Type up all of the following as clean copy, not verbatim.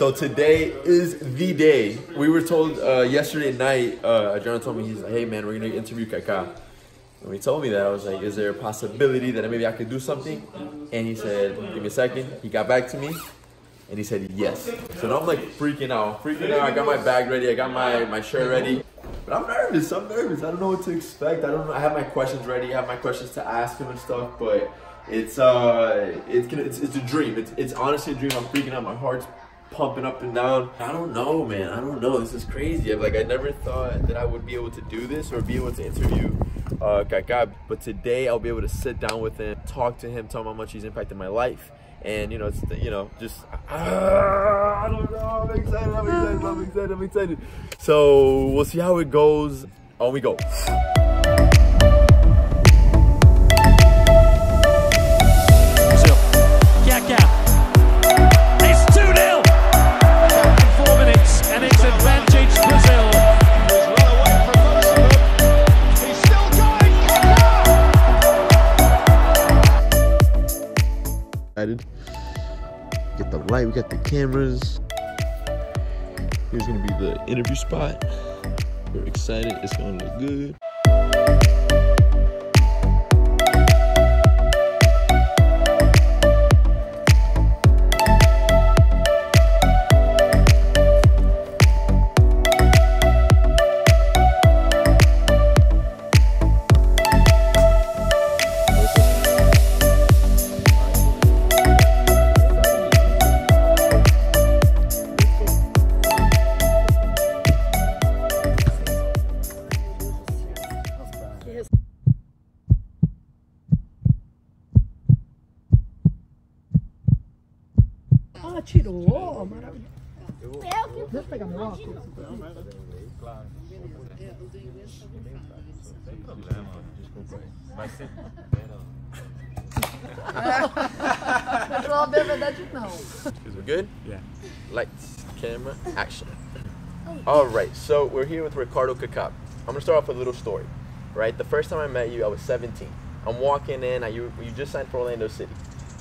So today is the day. We were told yesterday night, Adriano told me, he's like, hey man, we're gonna interview KAKA. When he told me that, I was like, is there a possibility that maybe I could do something? And he said, give me a second. He got back to me and he said yes. So now I'm like freaking out. I got my bag ready, I got my shirt ready. But I'm nervous. I don't know what to expect. I don't know. I have my questions ready. I have my questions to ask him and stuff, but it's a dream. It's honestly a dream. I'm freaking out. My heart's pumping up and down. I don't know, man. I don't know. This is crazy. I never thought that I would be able to do this or be able to interview KAKA. But today I'll be able to sit down with him, talk to him, tell him how much he's impacted my life. And I don't know. I'm excited. So we'll see how it goes. On we go. Get the light, we got the cameras. Here's gonna be the interview spot. We're excited, it's gonna look good. Ah, tirou, maravilhoso. Deixa eu pegar meu óculos. Claro. Sem problema, desculpa aí. Vai ser. Não falou bem a verdade, não. Is we good? Yeah. Lights, camera, action. All right, so we're here with Ricardo KAKA. I'm gonna start off with a little story, right? The first time I met you, I was 17. I'm walking in, you just signed for Orlando City.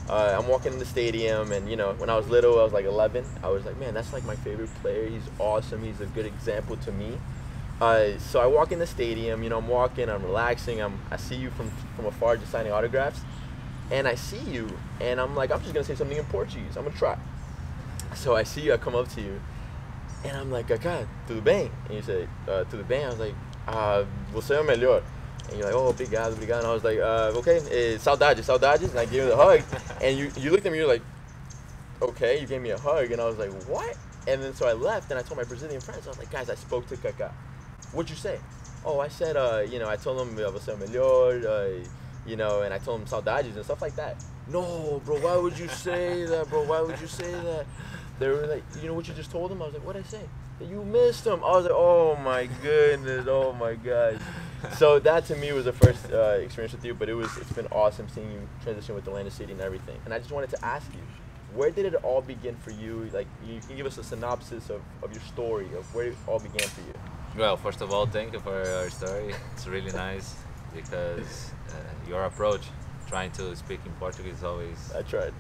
I'm walking in the stadium, and when I was little, I was like 11. I was like, man, that's like my favorite player. He's awesome. He's a good example to me. So I walk in the stadium. I'm walking. I'm relaxing. I see you from afar, just signing autographs, and I see you, and I'm like, I'm just gonna say something in Portuguese. I'm gonna try. So I see you. I come up to you, and I'm like, KAKA, tudo bem? And you say, tudo bem? I was like, você é o melhor. And you're like, oh, obrigado. And I was like, okay, saudades. And I gave you the hug. And you looked at me, you're like, okay, you gave me a hug. And I was like, what? And then so I left, and I told my Brazilian friends, I was like, guys, I spoke to KAKA. What'd you say? Oh, I said, I told him, você é o melhor, and I told him saudades and stuff like that. No, bro, why would you say that, bro? Why would you say that? They were like, you know what you just told him? I was like, what'd I say? That you missed him. I was like, oh my goodness, oh my God. So that to me was the first experience with you, but it's been awesome seeing you transition with Orlando City and everything. And I just wanted to ask you, where did it all begin for you? Like, you can give us a synopsis of your story, of where it all began for you. Well, first of all, thank you for your story. It's really nice because your approach, trying to speak in Portuguese, is always good.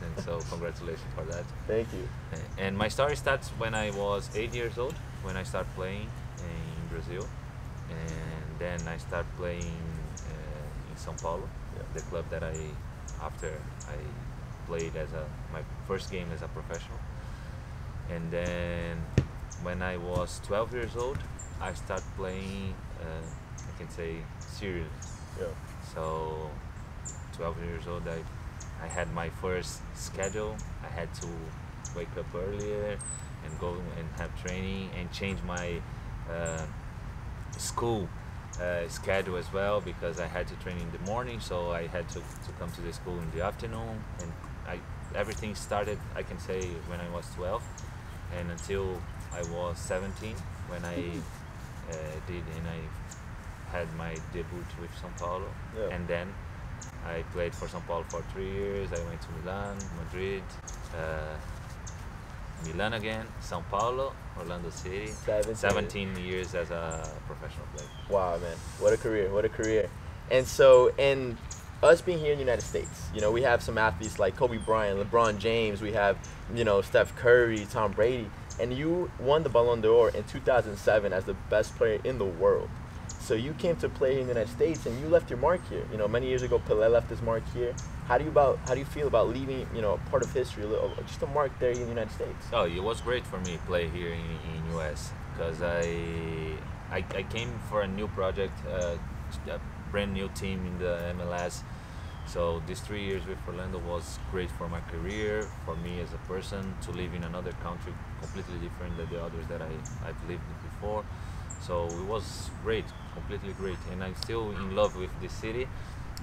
And so congratulations for that. Thank you. And my story starts when I was 8 years old, when I started playing in Brazil. And then I started playing in São Paulo, the club that after I played as my first game as a professional. And then when I was 12 years old, I started playing, I can say, serious. Yeah. So 12 years old, I had my first schedule. I had to wake up earlier and go and have training and change my school schedule as well, because I had to train in the morning, so I had to come to the school in the afternoon. And everything started, I can say, when I was 12, and until I was 17 when I had my debut with São Paulo. And then I played for São Paulo for 3 years. I went to Milan, Madrid, Milan again, São Paulo, Orlando City. 17 years as a professional player. Wow, man, what a career, what a career. And so, and us being here in the United States, you know, we have some athletes like Kobe Bryant, LeBron James, we have, you know, Steph Curry, Tom Brady, and you won the Ballon d'Or in 2007 as the best player in the world. So you came to play here in the United States and you left your mark here. You know, many years ago, Pelé left his mark here. How do you feel about leaving, you know, part of history, just a mark there in the United States? Oh, it was great for me to play here in US because I came for a new project, a brand new team in the MLS. So these 3 years with Orlando was great for my career, for me as a person, to live in another country completely different than the others that I've lived before. So it was great, completely great, and I'm still in love with this city.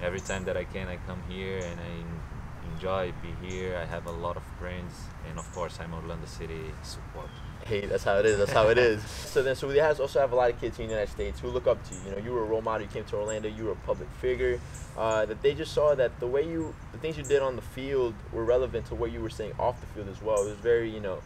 Every time that I can, I come here and I enjoy be here. I have a lot of friends, and of course, I'm Orlando City support. Hey, that's how it is. That's how it is. So we also have a lot of kids here in the United States who look up to you. You know, you were a role model. You came to Orlando. You were a public figure. That they just saw that the things you did on the field were relevant to what you were saying off the field as well. It was very, you know,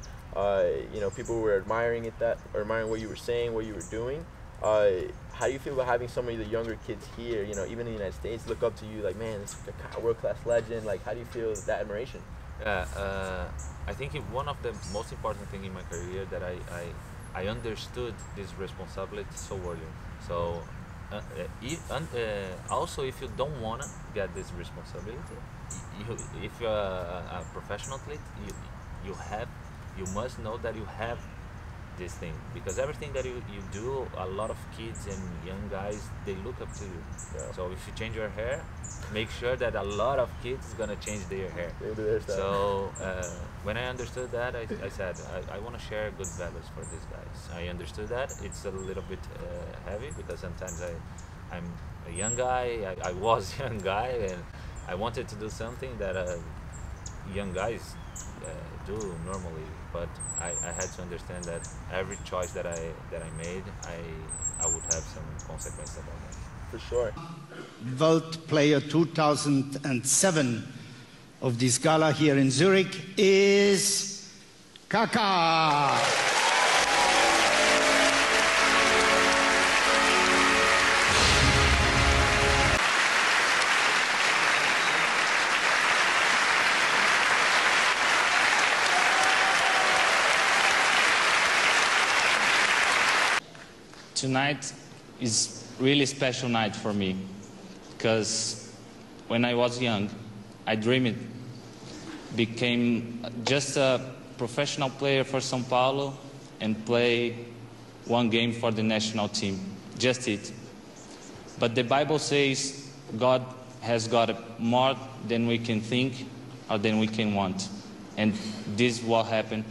people were admiring what you were saying, what you were doing. How do you feel about having some of the younger kids here, you know, even in the United States, look up to you like, man, this is a world-class legend? Like, how do you feel that admiration? I think one of the most important things in my career that I understood this responsibility so early. So also, if you don't want to get this responsibility, if you're a professional athlete, you must know that you have this thing, because everything that you do, a lot of kids and young guys, they look up to you. Yeah. So if you change your hair, make sure that a lot of kids is gonna change their hair. So when I understood that, I said I want to share good values for these guys. I understood that it's a little bit heavy because sometimes I'm a young guy. I was a young guy, and I wanted to do something that young guys do normally, but I had to understand that every choice that I made, I would have some consequences about that. For sure. World Player 2007 of this gala here in Zurich is KAKA. Tonight is really special night for me because when I was young, I dreamed became just a professional player for São Paulo and play one game for the national team, just it. But the Bible says God has got more than we can think or than we can want, and this is what happened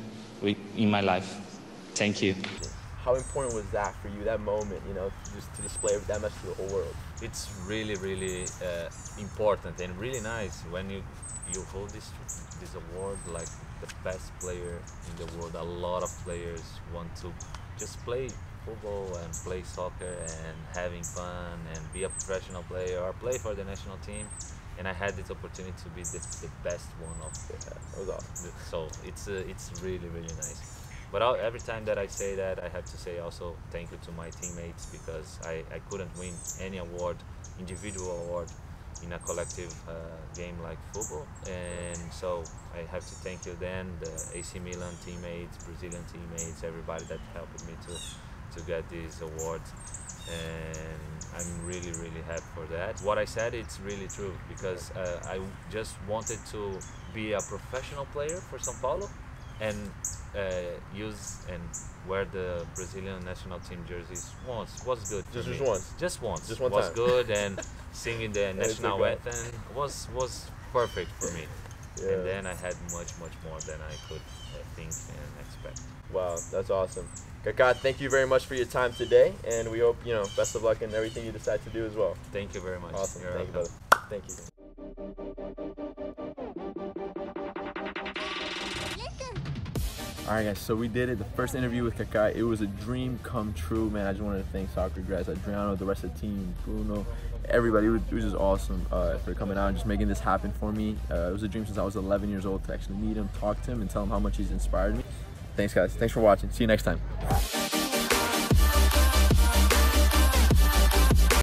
in my life. Thank you. How important was that for you, that moment, you know, just to display that message to the whole world? It's really, really important and really nice when you hold this award like the best player in the world. A lot of players want to just play football and play soccer and having fun and be a professional player or play for the national team. And I had this opportunity to be the best one of that was awesome. So it's really, really nice. But every time that I say that, I have to say also thank you to my teammates, because I couldn't win any award, individual award, in a collective game like football. And so I have to thank you then, the AC Milan teammates, Brazilian teammates, everybody that helped me to get these awards. And I'm really, really happy for that. What I said, it's really true, because I just wanted to be a professional player for São Paulo and use and wear the Brazilian national team jerseys once was good. Just once. Just once. Just one was time. Good, and singing the national anthem was perfect for me. Yeah. And then I had much more than I could think and expect. Wow, that's awesome. KAKA, thank you very much for your time today, and we hope, you know, best of luck in everything you decide to do as well. Thank you very much. Awesome. You're Thank you, welcome. brother. Thank you. Alright guys, so we did it, the first interview with KAKA. It was a dream come true, man. I just wanted to thank soccer guys, Adriano, the rest of the team, Bruno, everybody. It was just awesome for coming out and just making this happen for me. It was a dream since I was 11 years old to actually meet him, talk to him, and tell him how much he's inspired me. Thanks guys, thanks for watching. See you next time.